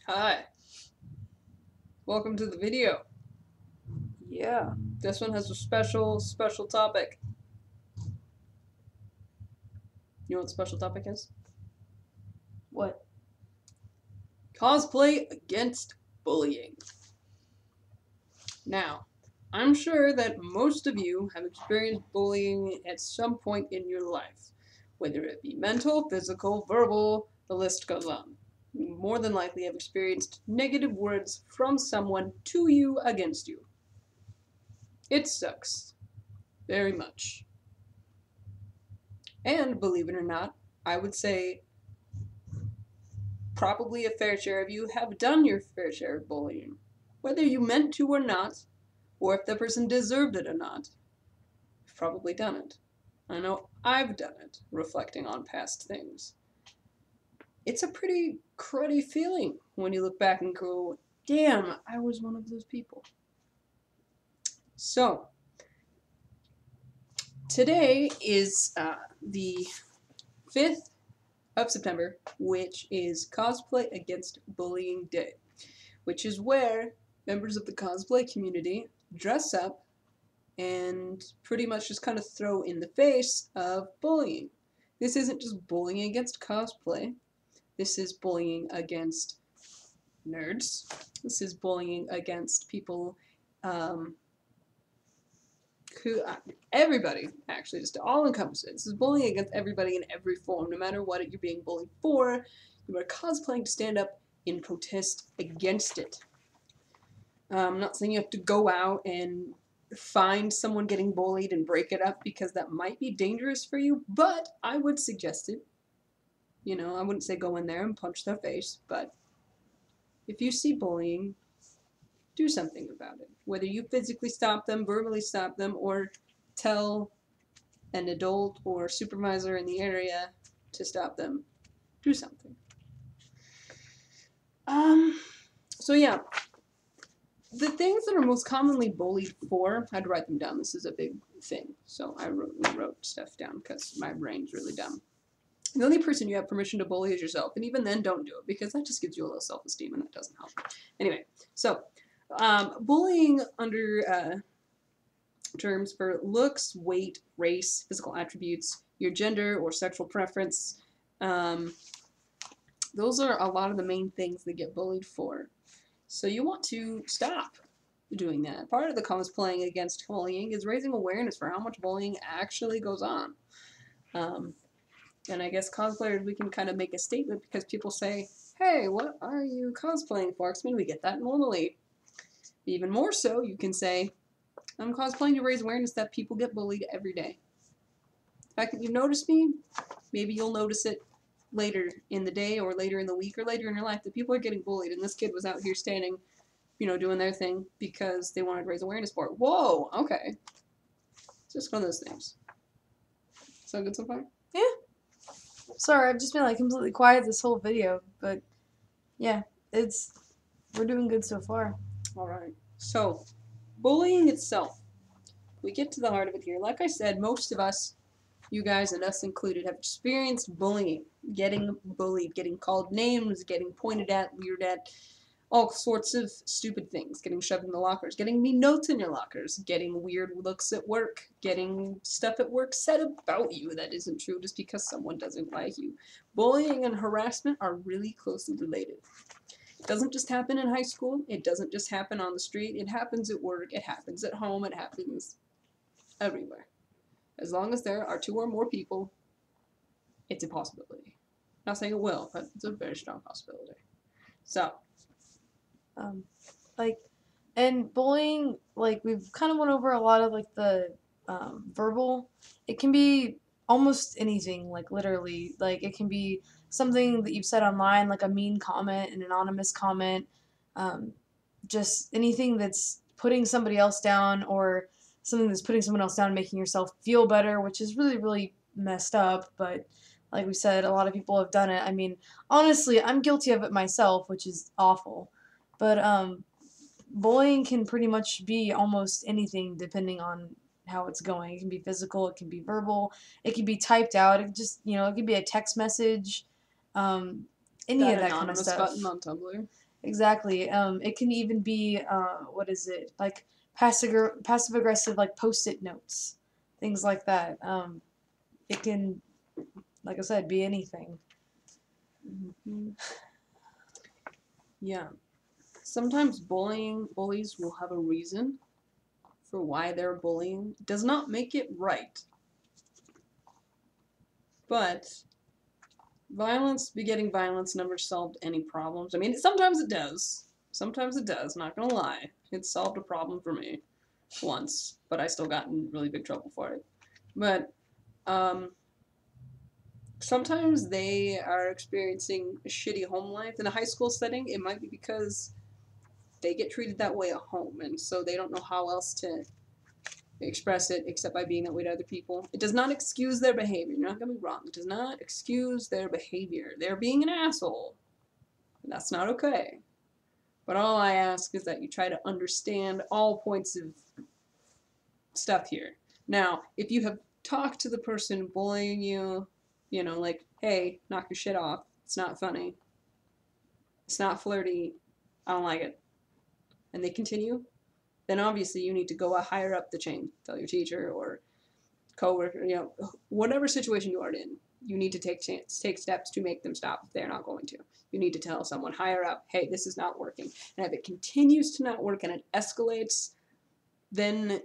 Hi, welcome to the video. Yeah. This one has a special topic. You know what the special topic is? What? Cosplay against bullying. Now, I'm sure that most of you have experienced bullying at some point in your life, whether it be mental, physical, verbal, the list goes on. You more than likely have experienced negative words from someone to you against you. It sucks. Very much. And believe it or not, I would say probably a fair share of you have done your fair share of bullying. Whether you meant to or not, or if the person deserved it or not, you've probably done it. I know I've done it, reflecting on past things. It's a pretty cruddy feeling when you look back and go, damn, I was one of those people. So, today is the 5th of September, which is Cosplay Against Bullying Day, which is where members of the cosplay community dress up and pretty much just kind of throw in the face of bullying. This isn't just bullying against cosplay, this is bullying against nerds, this is bullying against people who, everybody actually, just all encompasses. This is bullying against everybody in every form, no matter what you're being bullied for. You are cosplaying to stand up in protest against it. I'm not saying you have to go out and find someone getting bullied and break it up because that might be dangerous for you, but I would suggest it. You know, I wouldn't say go in there and punch their face, but if you see bullying, do something about it. Whether you physically stop them, verbally stop them, or tell an adult or supervisor in the area to stop them, do something. So yeah, the things that are most commonly bullied for, I had to write them down. This is a big thing. So I wrote stuff down because my brain's really dumb. The only person you have permission to bully is yourself, and even then, don't do it because that just gives you a low self-esteem and that doesn't help. Anyway, so bullying under terms for looks, weight, race, physical attributes, your gender or sexual preference. Those are a lot of the main things that get bullied for. So you want to stop doing that. Part of the cosplaying against bullying is raising awareness for how much bullying actually goes on. And I guess cosplayers, we can kind of make a statement because people say, hey, what are you cosplaying for? Because I mean, we get that normally. Even more so, you can say, I'm cosplaying to raise awareness that people get bullied every day. The fact that you notice me, maybe you'll notice it later in the day or later in the week or later in your life that people are getting bullied. And this kid was out here standing, you know, doing their thing because they wanted to raise awareness for it. Whoa, okay. It's just one of those things. So good so far? Yeah. Sorry, I've just been like completely quiet this whole video, but yeah, we're doing good so far. Alright. So, bullying itself. We get to the heart of it here. Like I said, most of us, you guys and us included, have experienced bullying. Getting bullied, getting called names, getting pointed at, leered at, all sorts of stupid things. Getting shoved in the lockers, getting mean notes in your lockers, getting weird looks at work, getting stuff at work said about you that isn't true just because someone doesn't like you. Bullying and harassment are really closely related. It doesn't just happen in high school. It doesn't just happen on the street. It happens at work. It happens at home. It happens everywhere. As long as there are 2 or more people, it's a possibility. Not saying it will, but it's a very strong possibility. So, Um, like, and bullying, like we've kind of went over a lot of like the verbal. It can be almost anything, like literally, like it can be something that you've said online, like a mean comment, an anonymous comment, um, just anything that's putting somebody else down or something that's putting someone else down and making yourself feel better, which is really, really messed up. But like we said, a lot of people have done it. I mean, honestly, I'm guilty of it myself, which is awful. But bullying can pretty much be almost anything depending on how it's going. It can be physical, it can be verbal, it can be typed out, it just, it can be a text message, um, any that of that kind of anonymous stuff. button on Tumblr. Exactly. It can even be what is it like passive aggressive like post-it notes, things like that. It can, like I said, be anything. Hmm. Yeah. Sometimes bullies will have a reason for why they're bullying. It does not make it right. But violence begetting violence never solved any problems. I mean, sometimes it does. Sometimes it does, not gonna lie. It solved a problem for me once, but I still got in really big trouble for it. But um, sometimes they are experiencing a shitty home life. In a high school setting, it might be because they get treated that way at home, and so they don't know how else to express it except by being that way to other people. It does not excuse their behavior. You're not gonna be wrong. It does not excuse their behavior. They're being an asshole. And that's not okay. But all I ask is that you try to understand all points of stuff here. Now, if you have talked to the person bullying you, you know, like, hey, knock your shit off. It's not funny. It's not flirty. I don't like it. And they continue, then obviously you need to go higher up the chain. Tell your teacher or coworker, you know, whatever situation you are in, you need to take steps to make them stop if they're not going to. You need to tell someone higher up, hey, this is not working. And if it continues to not work and it escalates, then,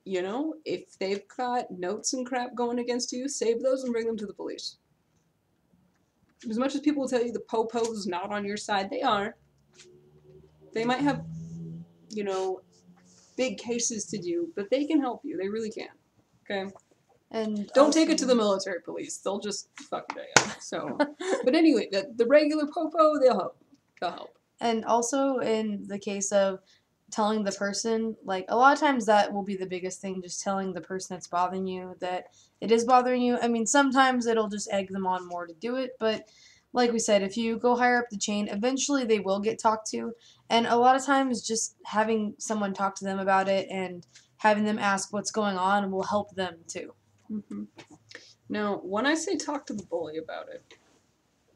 you know, if they've got notes and crap going against you, save those and bring them to the police. As much as people will tell you the po-po's not on your side, they are. They might have, you know, big cases to do, but they can help you. They really can. Okay? And Don't also, take it to the military police. They'll just fuck your day up. So, but anyway, the regular popo, they'll help. They'll help. and also in the case of telling the person, like a lot of times that will be the biggest thing, just telling the person that's bothering you that it is bothering you. I mean, sometimes it'll just egg them on more to do it, but like we said, if you go higher up the chain, eventually they will get talked to. And a lot of times just having someone talk to them about it and having them ask what's going on will help them too. Mm-hmm. Now, when I say talk to the bully about it,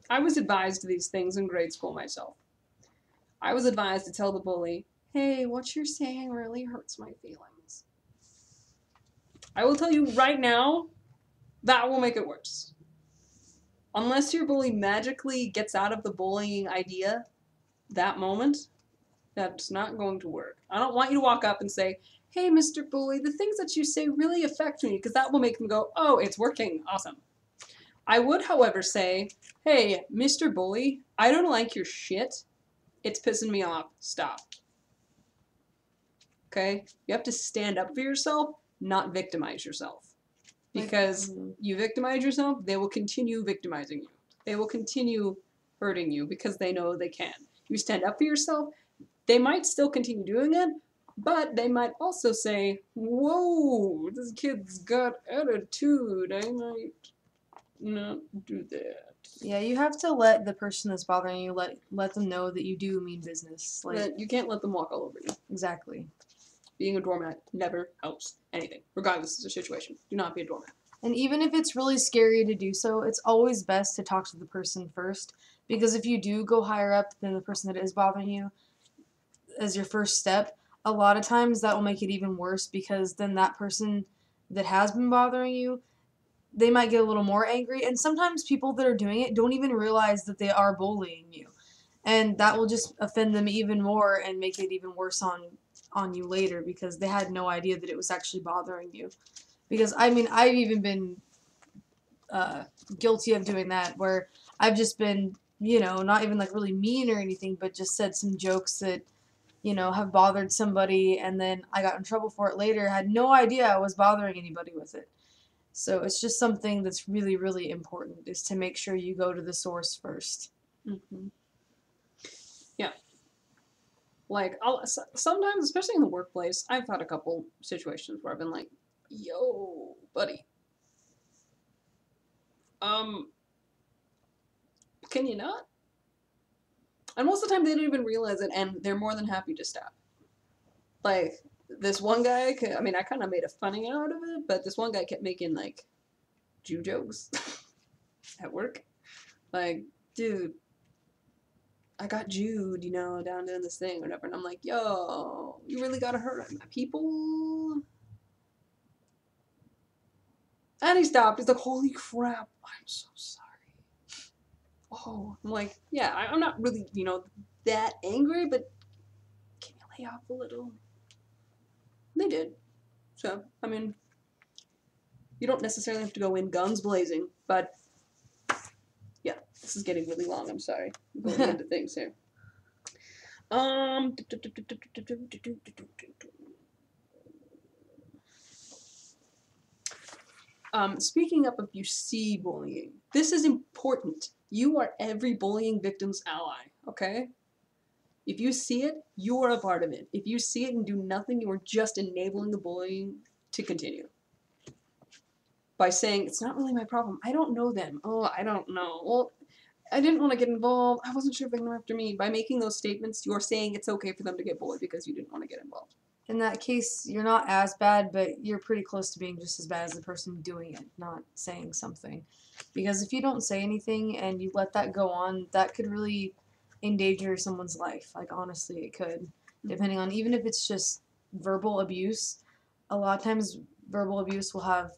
I was advised these things in grade school myself. I was advised to tell the bully, hey, what you're saying really hurts my feelings. I will tell you right now, that will make it worse. Unless your bully magically gets out of the bullying idea that moment, that's not going to work. I don't want you to walk up and say, hey, Mr. Bully, the things that you say really affect me, because that will make them go, oh, it's working. Awesome. I would, however, say, hey, Mr. Bully, I don't like your shit. It's pissing me off. Stop. Okay? You have to stand up for yourself, not victimize yourself. Because you victimize yourself, they will continue victimizing you. They will continue hurting you because they know they can. You stand up for yourself, they might still continue doing it, but they might also say, whoa, this kid's got attitude. I might not do that. Yeah, you have to let the person that's bothering you let them know that you do mean business. Like You can't let them walk all over you. exactly. Being a doormat never helps anything, regardless of the situation. Do not be a doormat. And even if it's really scary to do so, it's always best to talk to the person first. Because if you do go higher up than the person that is bothering you as your first step, a lot of times that will make it even worse because then that person that has been bothering you, they might get a little more angry. And sometimes people that are doing it don't even realize that they are bullying you. And that will just offend them even more and make it even worse on you later because they had no idea that it was actually bothering you. Because I mean, I've even been uh, guilty of doing that where I've just been, not even like really mean or anything, but just said some jokes that, have bothered somebody and then I got in trouble for it later. Had no idea I was bothering anybody with it. So it's just something that's really, really important is to make sure you go to the source first. Mm-hmm. Yeah. Like, sometimes, especially in the workplace, I've had a couple situations where I've been like, yo, buddy, um, can you not? And most of the time they don't even realize it, and they're more than happy to stop. Like, this one guy, I mean, I kind of made a funny out of it, but this one guy kept making, like, Jew jokes at work. Like, dude, I got Jude, you know, down doing this thing or whatever. And I'm like, yo, you really gotta hurt my people. And he stopped. He's like, holy crap, I'm so sorry. Oh, I'm like, yeah, I'm not really, you know, that angry, but can you lay off a little? They did. So, I mean, you don't necessarily have to go in guns blazing, but yeah, this is getting really long. I'm sorry. I'm going into things here. Speaking up if you see bullying, this is important. You are every bullying victim's ally, okay? If you see it, you are a part of it. If you see it and do nothing, you are just enabling the bullying to continue. By saying, it's not really my problem. I don't know them. Oh, I don't know. Well, I didn't want to get involved. I wasn't sure if they were after me. By making those statements, you're saying it's okay for them to get bullied because you didn't want to get involved. In that case, you're not as bad, but you're pretty close to being just as bad as the person doing it, not saying something. Because if you don't say anything and you let that go on, that could really endanger someone's life. Like, honestly, it could. Depending on, even if it's just verbal abuse, a lot of times verbal abuse will have,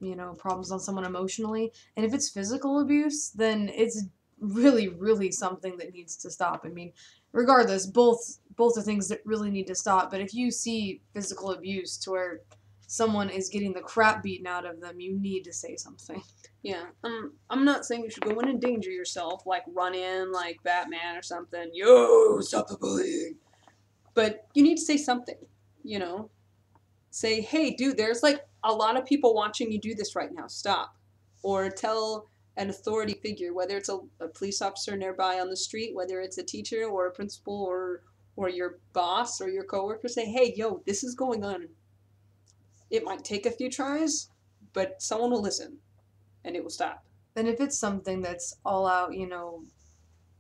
you know, problems on someone emotionally. And if it's physical abuse, then it's really, really something that needs to stop. I mean, regardless, both are things that really need to stop. But if you see physical abuse to where someone is getting the crap beaten out of them, you need to say something. Yeah, I'm not saying you should go in and endanger yourself, like run in like Batman or something. Yo, stop the bullying. But you need to say something, you know? Say, hey, dude, there's like a lot of people watching you do this right now. Stop. Or tell an authority figure, whether it's a police officer nearby on the street, whether it's a teacher or a principal or your boss or your coworker, say, hey, yo, this is going on. It might take a few tries, but someone will listen and it will stop. And if it's something that's all out, you know,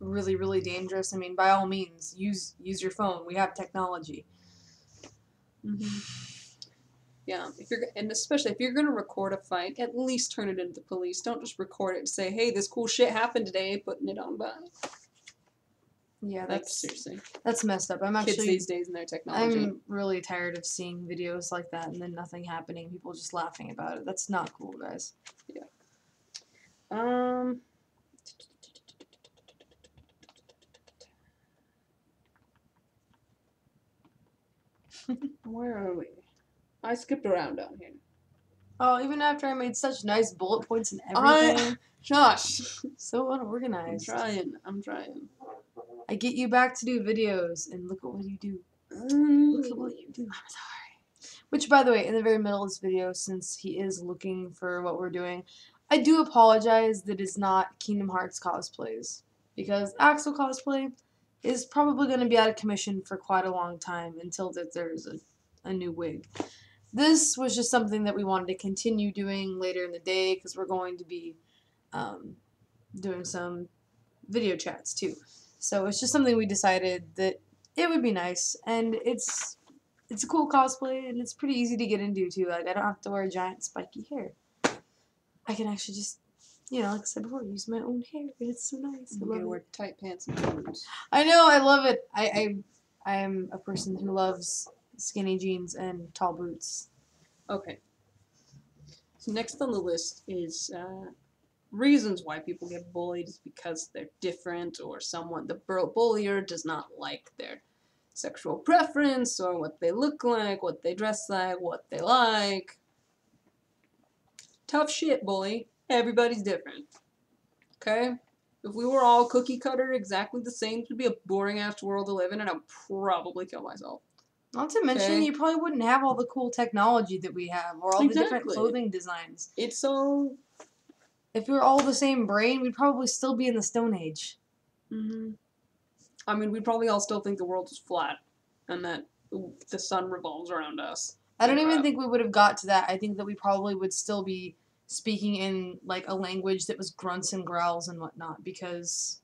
really, really dangerous, I mean, by all means, use your phone. We have technology. Mm-hmm. Yeah, and especially if you're gonna record a fight, at least turn it into the police. Don't just record it and say, "Hey, this cool shit happened today," putting it on by. Yeah, seriously. That's messed up. Kids these days and their technology. I'm really tired of seeing videos like that and then nothing happening. People just laughing about it. That's not cool, guys. Yeah. Where are we? I skipped around down here. Oh, even after I made such nice bullet points and everything. Josh. So unorganized. I'm trying. I get you back to do videos, and look at what you do. Look at what you do. I'm sorry. Which, by the way, in the very middle of this video, since he is looking for what we're doing, I do apologize that it's not Kingdom Hearts cosplays. Because Axel cosplay is probably going to be out of commission for quite a long time until there's a new wig. This was just something that we wanted to continue doing later in the day because we're going to be doing some video chats too. So it's just something we decided that it would be nice, and it's a cool cosplay, and it's pretty easy to get into too. Like, I don't have to wear giant spiky hair. I can actually just, you know, like I said before, use my own hair, and it's so nice. I love it. Wear tight pants and jeans. I know, I love it. I am a person who loves skinny jeans and tall boots. Okay. So next on the list is reasons why people get bullied is because they're different or the bullier does not like their sexual preference or what they look like, what they dress like, what they like. Tough shit, bully. Everybody's different. Okay? If we were all cookie cutter exactly the same, it would be a boring ass world to live in, and I'd probably kill myself. Not to mention, you probably wouldn't have all the cool technology that we have, or all the different clothing designs. It's so... If we were all the same brain, we'd probably still be in the Stone Age. Mm-hmm. I mean, we'd probably all still think the world is flat, and that the sun revolves around us. I don't even think we would have got to that. I think that we probably would still be speaking in, like, a language that was grunts and growls and whatnot, because,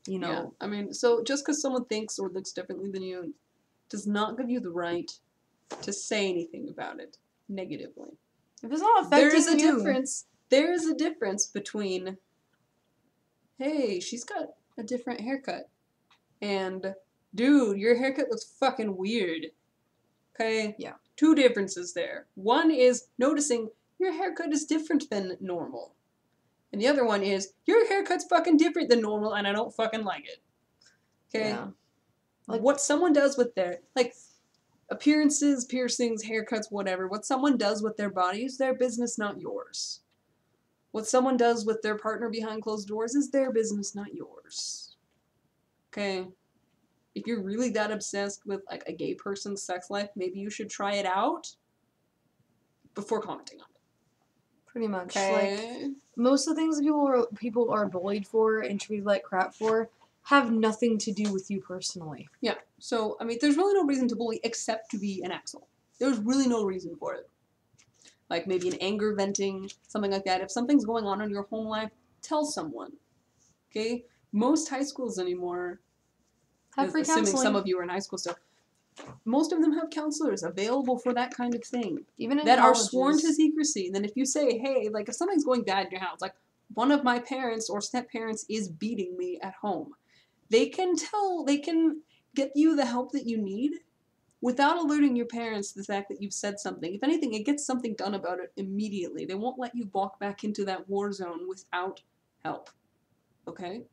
you know... Yeah. I mean, so just because someone thinks or looks differently than you does not give you the right to say anything about it negatively. If it's not affecting there is a difference between, hey, she's got a different haircut. and, dude, your haircut looks fucking weird. Okay? Yeah. Two differences there. One is noticing your haircut is different than normal. And the other one is, your haircut's fucking different than normal and I don't fucking like it. Okay? Yeah. Like, What someone does with their, like, appearances, piercings, haircuts, whatever, what someone does with their body is their business, not yours. What someone does with their partner behind closed doors is their business, not yours. Okay? If you're really that obsessed with, like, a gay person's sex life, maybe you should try it out before commenting on it. pretty much. Okay? Like, most of the things that people are bullied for and treated like crap for have nothing to do with you personally. Yeah. So, I mean, there's really no reason to bully except to be an asshole. There's really no reason for it. Like maybe an anger venting, something like that. If something's going on in your home life, tell someone. Okay? Most high schools anymore, Have free assuming counseling. some of you are in high school still, most of them have counselors available for that kind of thing. Even in that colleges. Are sworn to secrecy. And then if you say, hey, like if something's going bad in your house, like one of my parents or step parents is beating me at home, they can get you the help that you need without alerting your parents to the fact that you've said something. If anything, it gets something done about it immediately. They won't let you walk back into that war zone without help. Okay?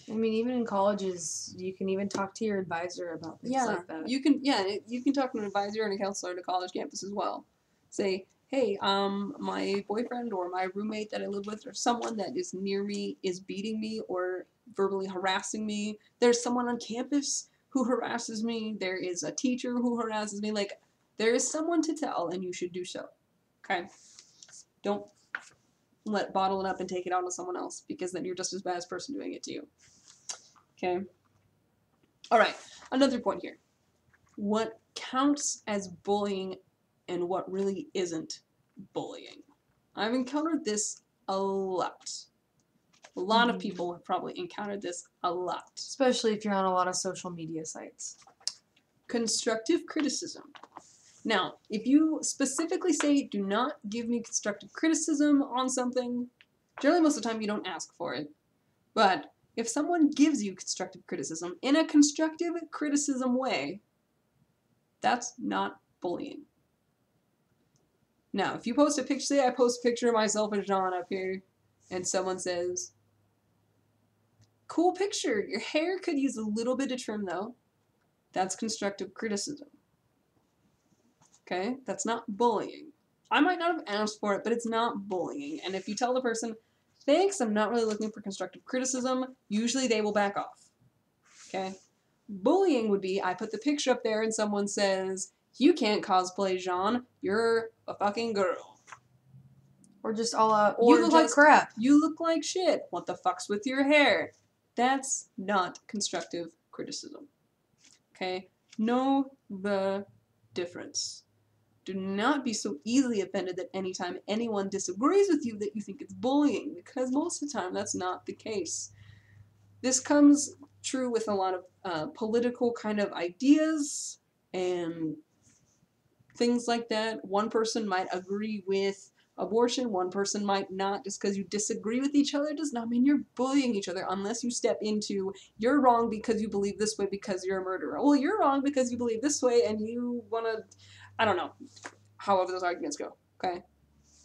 I mean, even in colleges, you can even talk to your advisor about things like that. You can talk to an advisor and a counselor at a college campus as well. Say, hey, my boyfriend or my roommate that I live with or someone that is near me is beating me or verbally harassing me. There's someone on campus who harasses me. There is a teacher who harasses me. Like, there is someone to tell, and you should do so. Okay? Don't bottle it up and take it out on someone else, because then you're just as bad as the person doing it to you. Okay? Alright, another point here. What counts as bullying and what really isn't bullying. I've encountered this a lot. A lot of people have probably encountered this a lot. Especially if you're on a lot of social media sites. Constructive criticism. Now, if you specifically say, do not give me constructive criticism on something, generally most of the time you don't ask for it. But if someone gives you constructive criticism in a constructive criticism way, that's not bullying. Now, if you post a picture, say I post a picture of myself and John up here, and someone says, cool picture, your hair could use a little bit of trim though, that's constructive criticism. Okay? That's not bullying. I might not have asked for it, but it's not bullying. And if you tell the person, thanks, I'm not really looking for constructive criticism, usually they will back off. Okay? Bullying would be, I put the picture up there and someone says, you can't cosplay, Jean, you're a fucking girl. Or just all out, Or you look like crap. You look like shit. What the fuck's with your hair? That's not constructive criticism. Okay? Know the difference. Do not be so easily offended that anytime anyone disagrees with you that you think it's bullying, because most of the time that's not the case. This comes true with a lot of political kind of ideas and things like that. One person might agree with abortion, one person might not. Just because you disagree with each other does not mean you're bullying each other, unless you step into, you're wrong because you believe this way because you're a murderer. Well, you're wrong because you believe this way and you want to, I don't know, however those arguments go, okay?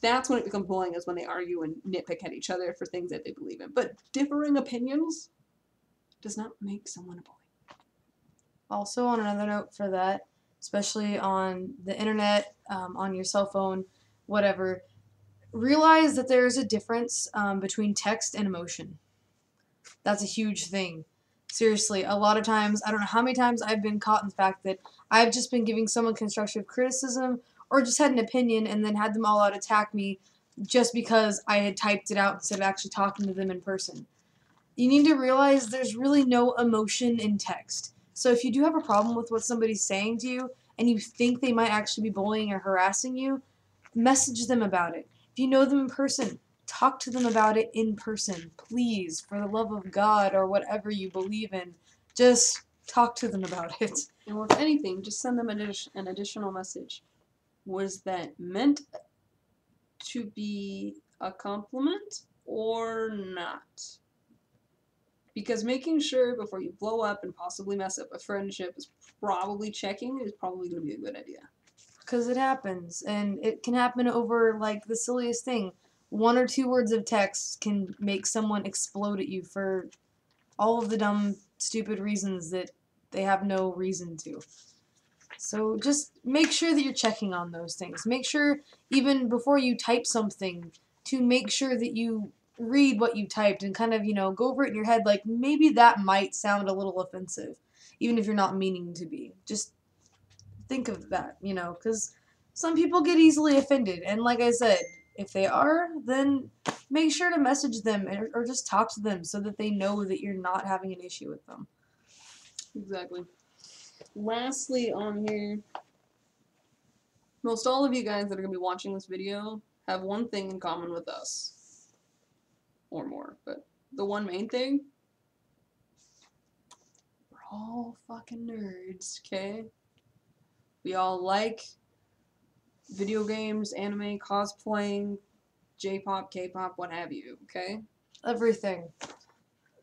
That's when it becomes bullying, is when they argue and nitpick at each other for things that they believe in. But differing opinions does not make someone a bully. Also, on another note for that, especially on the internet, on your cell phone, whatever, realize that there is a difference between text and emotion. That's a huge thing. Seriously, a lot of times, I don't know how many times I've been caught in the fact that I've just been giving someone constructive criticism or just had an opinion and then had them all out attack me just because I had typed it out instead of actually talking to them in person. You need to realize there's really no emotion in text. So if you do have a problem with what somebody's saying to you and you think they might actually be bullying or harassing you, message them about it. If you know them in person, talk to them about it in person. Please, for the love of God or whatever you believe in, just talk to them about it. And if anything, just send them an additional message. Was that meant to be a compliment or not? Because making sure before you blow up and possibly mess up a friendship is probably going to be a good idea. Because it happens, and it can happen over, like, the silliest thing. 1 or 2 words of text can make someone explode at you for all of the dumb, stupid reasons that they have no reason to. So just make sure that you're checking on those things. Make sure, even before you type something, to make sure that you read what you typed and kind of, go over it in your head, like, maybe that might sound a little offensive, even if you're not meaning to be. Just think of that, because some people get easily offended, and like I said, if they are, then make sure to message them or just talk to them so that they know that you're not having an issue with them. Exactly. Lastly on here, most all of you guys that are going to be watching this video have one thing in common with us. Or more, but the one main thing, we're all fucking nerds, okay? We all like video games, anime, cosplaying, J-pop, K-pop, what have you, okay? Everything.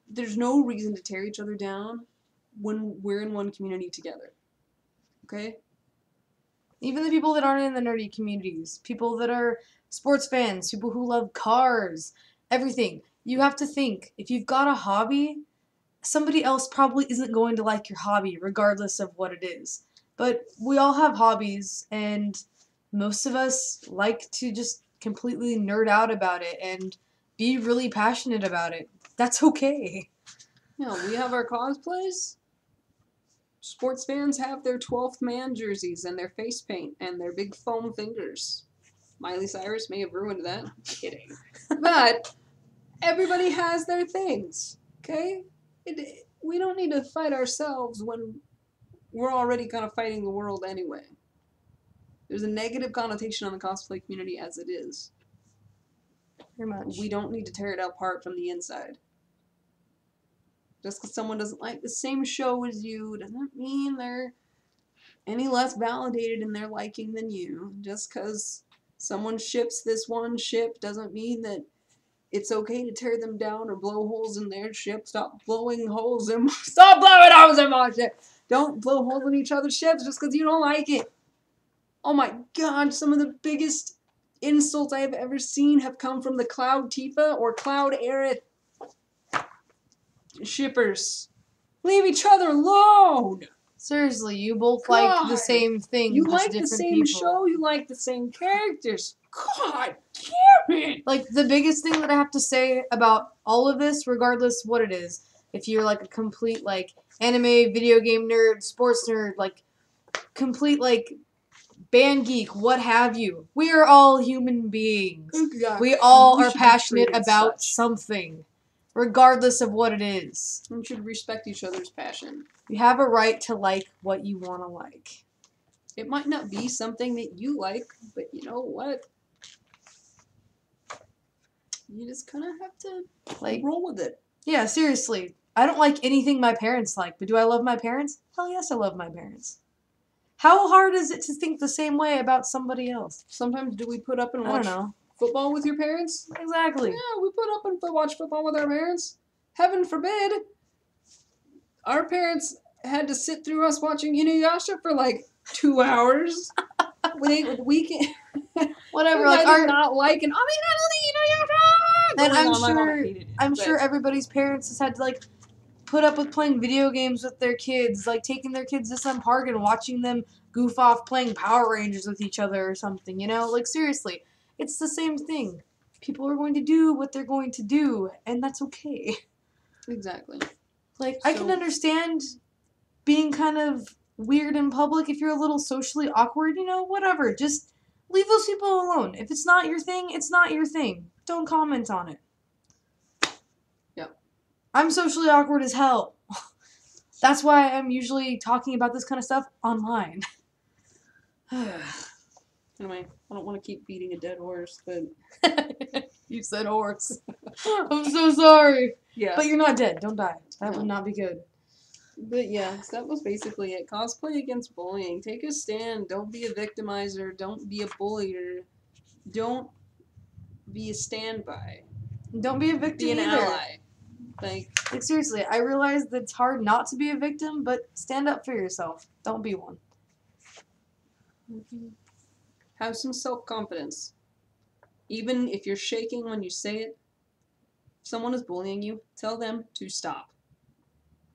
There's no reason to tear each other down when we're in one community together, okay? Even the people that aren't in the nerdy communities, people that are sports fans, people who love cars, everything. You have to think, if you've got a hobby, somebody else probably isn't going to like your hobby, regardless of what it is. But we all have hobbies, and most of us like to just completely nerd out about it and be really passionate about it. That's okay. Yeah, we have our cosplays. Sports fans have their 12th man jerseys and their face paint and their big foam fingers. Miley Cyrus may have ruined that. Kidding. But everybody has their things, okay? We don't need to fight ourselves when we're already kind of fighting the world anyway. There's a negative connotation on the cosplay community as it is. Very much. We don't need to tear it apart from the inside. Just because someone doesn't like the same show as you doesn't mean they're any less validated in their liking than you. Just because someone ships this one ship doesn't mean that it's okay to tear them down or blow holes in their ship. Stop blowing holes in my ship. Don't blow holes in each other's ships just because you don't like it. Oh my god, some of the biggest insults I have ever seen have come from the Cloud Tifa or Cloud Aerith shippers. Leave each other alone! Seriously, you both like the same thing. You just like the different same people. show, you like the same characters. God damn it! Like, the biggest thing that I have to say about all of this, regardless what it is, if you're like a complete, like, anime, video game nerd, sports nerd, like, complete, like, band geek, what have you, we are all human beings. Exactly. We all We are should be passionate treated about such. something, regardless of what it is. We should respect each other's passion. You have a right to like what you want to like. It might not be something that you like, but you know what? You just kind of have to Like, roll with it. yeah, seriously. I don't like anything my parents like, but do I love my parents? Hell yes, I love my parents. How hard is it to think the same way about somebody else? Sometimes do we put up and I don't watch know. football with your parents? Exactly. Yeah, we put up and watch football with our parents. Heaven forbid. Our parents had to sit through us watching Inuyasha for like 2 hours. with weekend. Whatever. Like Like, not liking. I mean, and I don't know, my mom hated it, I'm but- sure everybody's parents has had to like put up with playing video games with their kids, like taking their kids to some park and watching them goof off playing Power Rangers with each other or something, Like, seriously, it's the same thing. People are going to do what they're going to do, and that's okay. Exactly. Like, I can So- understand being kind of weird in public if you're a little socially awkward, whatever. Just leave those people alone. If it's not your thing, it's not your thing. Don't comment on it. Yep. I'm socially awkward as hell. That's why I'm usually talking about this kind of stuff online. Anyway, I don't want to keep beating a dead horse, but You said horse. I'm so sorry. yeah. But you're not dead. Don't die. That No. would not be good. But yeah, so that was basically it. Cosplay against bullying. Take a stand. Don't be a victimizer. Don't be a bullier. Don't be a standby. Don't be a victim Be an either. ally. Like, seriously, I realize that it's hard not to be a victim, but stand up for yourself. Don't be one. have some self-confidence. Even if you're shaking when you say it, if someone is bullying you, tell them to stop.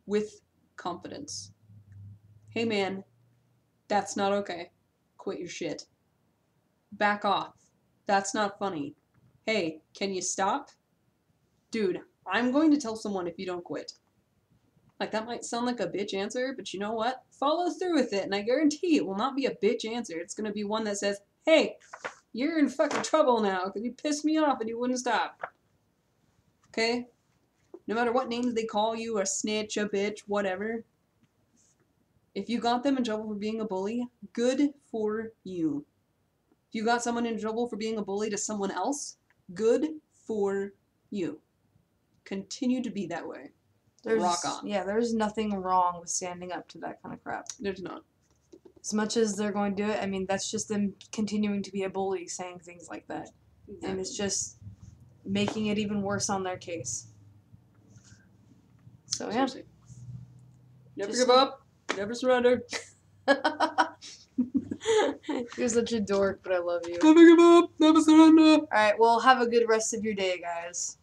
With confidence. Hey man, that's not okay. Quit your shit. Back off. That's not funny. Hey, can you stop? Dude, I'm going to tell someone if you don't quit. Like, that might sound like a bitch answer, but you know what? Follow through with it, and I guarantee it will not be a bitch answer. It's going to be one that says, hey, you're in fucking trouble now because you pissed me off and you wouldn't stop. Okay? No matter what names they call you, a snitch, a bitch, whatever. If you got them in trouble for being a bully, good for you. If you got someone in trouble for being a bully to someone else, good for you. Continue to be that way. Rock on. Yeah, there's nothing wrong with standing up to that kind of crap. There's not. As much as they're going to do it, I mean, that's just them continuing to be a bully saying things like that. Exactly. And it's just making it even worse on their case. So, yeah. Seriously. Never give up. Never surrender. You're such a dork, but I love you. Never give up. Never surrender. Alright, well, have a good rest of your day, guys.